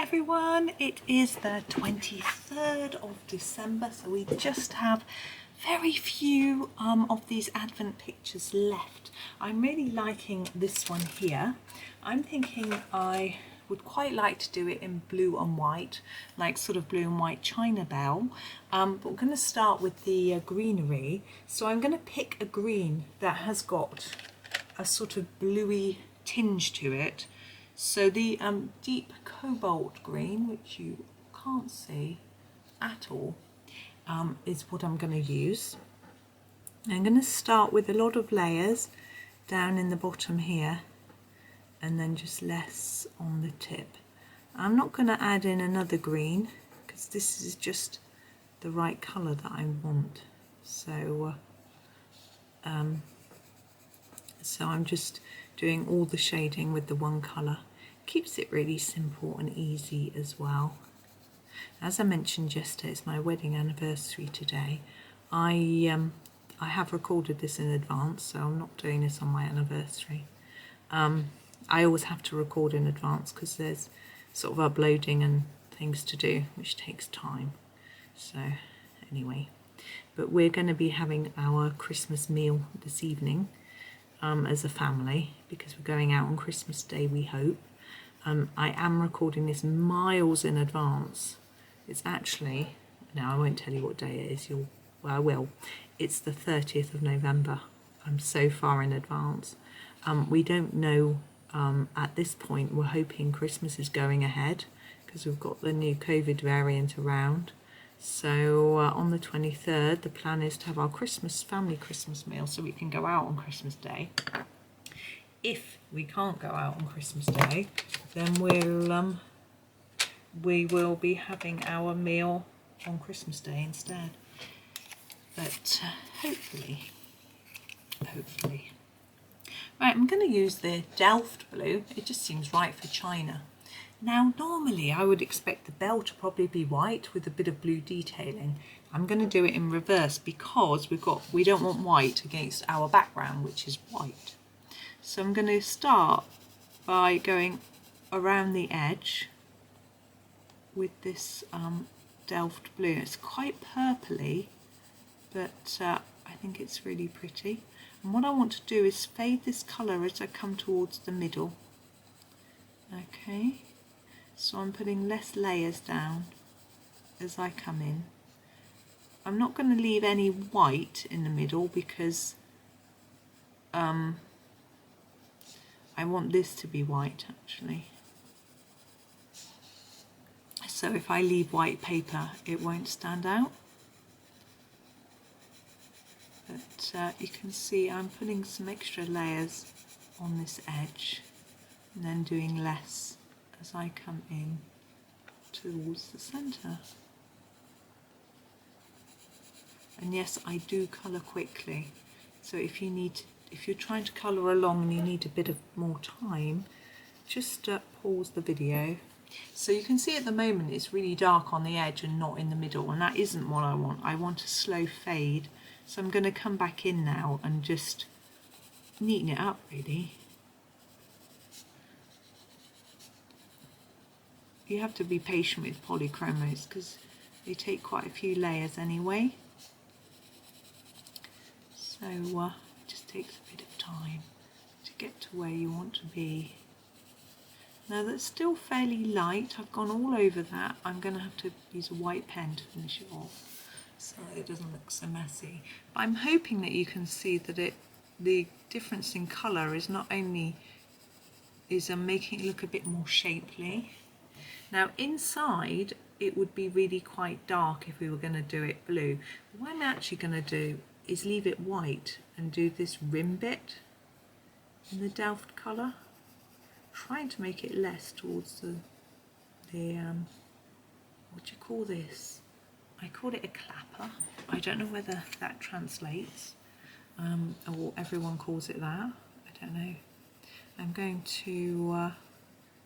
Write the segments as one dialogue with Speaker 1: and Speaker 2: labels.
Speaker 1: everyone, it is the 23rd of December, so we just have very few of these advent pictures left. I'm really liking this one here. I'm thinking I would quite like to do it in blue and white, like sort of blue and white China bell, but we're going to start with the greenery. So I'm going to pick a green that has got a sort of bluey tinge to it. So the deep cobalt green, which you can't see at all, is what I'm going to use. I'm going to start with a lot of layers down in the bottom here, and then just less on the tip. I'm not going to add in another green because this is just the right colour that I want. So I'm just doing all the shading with the one colour. Keeps it really simple and easy as well. As I mentioned yesterday, it's my wedding anniversary today. I have recorded this in advance, so I'm not doing this on my anniversary. I always have to record in advance because there's sort of uploading and things to do, which takes time. So anyway, but we're going to be having our Christmas meal this evening as a family, because we're going out on Christmas Day, we hope. I am recording this miles in advance. It's actually, now I won't tell you what day it is, well, I will. It's the 30th of November. I'm so far in advance. We don't know at this point. We're hoping Christmas is going ahead because we've got the new COVID variant around. So on the 23rd, the plan is to have our family Christmas meal so we can go out on Christmas Day. If we can't go out on Christmas Day, then we will be having our meal on Christmas Day instead. But hopefully. Right, I'm going to use the Delft Blue. It just seems right for China. Now, normally I would expect the bell to probably be white with a bit of blue detailing. I'm going to do it in reverse because we don't want white against our background, which is white. So I'm going to start by going around the edge with this Delft Blue. It's quite purpley, but I think it's really pretty. And what I want to do is fade this colour as I come towards the middle. Okay, so I'm putting less layers down as I come in. I'm not going to leave any white in the middle because I want this to be white actually. So if I leave white paper, it won't stand out. But you can see I'm putting some extra layers on this edge and then doing less as I come in towards the centre. And yes, I do colour quickly, so if you're trying to colour along and you need a bit of more time, just pause the video. So you can see at the moment it's really dark on the edge and not in the middle, and that isn't what I want. I want a slow fade. So I'm going to come back in now and just neaten it up really. You have to be patient with Polychromos because they take quite a few layers anyway. So it just takes a bit of time to get to where you want to be. Now that's still fairly light. I've gone all over that. I'm going to have to use a white pen to finish it off so it doesn't look so messy. But I'm hoping that you can see that the difference in colour is not only making it look a bit more shapely. Now inside it would be really quite dark if we were going to do it blue. But what I'm actually going to do is leave it white and do this rim bit in the Delft colour, trying to make it less towards the what do you call this? I call it a clapper. I don't know whether that translates or everyone calls it that. I don't know. I'm going to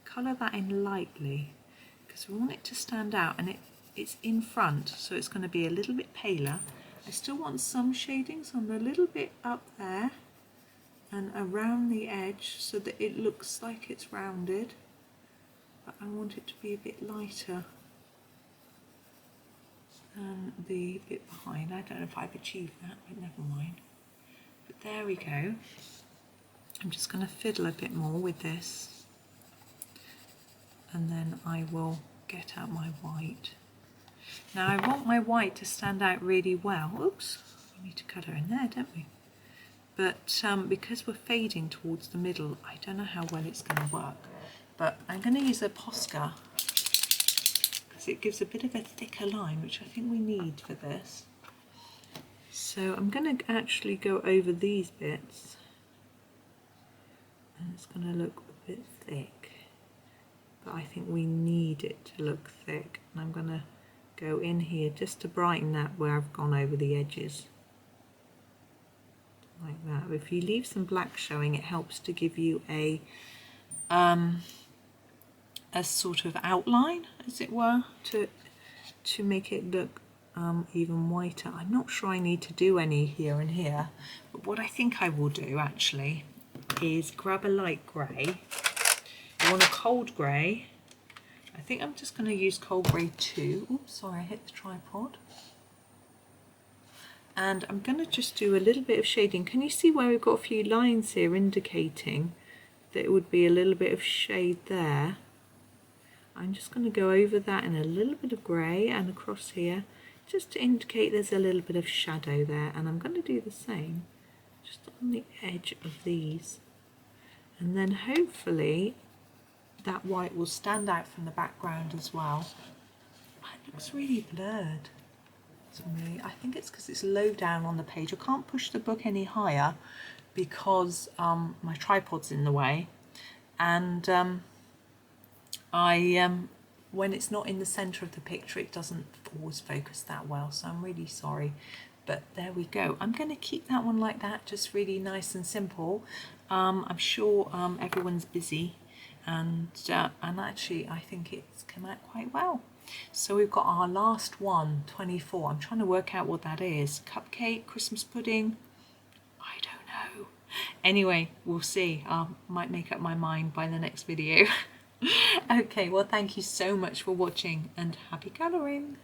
Speaker 1: colour that in lightly because we want it to stand out, and it's in front, so it's going to be a little bit paler. I still want some shading, so I'm a little bit up there and around the edge so that it looks like it's rounded. but I want it to be a bit lighter than the bit behind. I don't know if I've achieved that, but never mind. But there we go. I'm just going to fiddle a bit more with this, and then I will get out my white. Now I want my white to stand out really well. Oops, we need to cut her in there, don't we? But because we're fading towards the middle, I don't know how well it's going to work. But I'm going to use a Posca because it gives a bit of a thicker line, which I think we need for this. So I'm going to actually go over these bits, and it's going to look a bit thick, but I think we need it to look thick. And I'm going to go in here just to brighten that where I've gone over the edges. Like that. If you leave some black showing, it helps to give you a sort of outline, as it were, to make it look even whiter. I'm not sure I need to do any here and here, but what I think I will do actually is grab a light grey. I want a cold grey. I think I'm just going to use cold grey 2. Oops, sorry, I hit the tripod. And I'm going to just do a little bit of shading. Can you see where we've got a few lines here indicating that it would be a little bit of shade there? I'm just going to go over that in a little bit of grey and across here, just to indicate there's a little bit of shadow there. And I'm going to do the same just on the edge of these. And then hopefully that white will stand out from the background as well. It looks really blurred to me. I think it's because it's low down on the page. I can't push the book any higher because my tripod's in the way, and when it's not in the centre of the picture, it doesn't always focus that well, so I'm really sorry. But there we go. I'm going to keep that one like that, just really nice and simple. I'm sure everyone's busy, and actually I think it's come out quite well. So we've got our last one, 24. I'm trying to work out what that is. Cupcake, Christmas pudding, I don't know. Anyway, we'll see. I might make up my mind by the next video. Okay, well, thank you so much for watching, and happy colouring.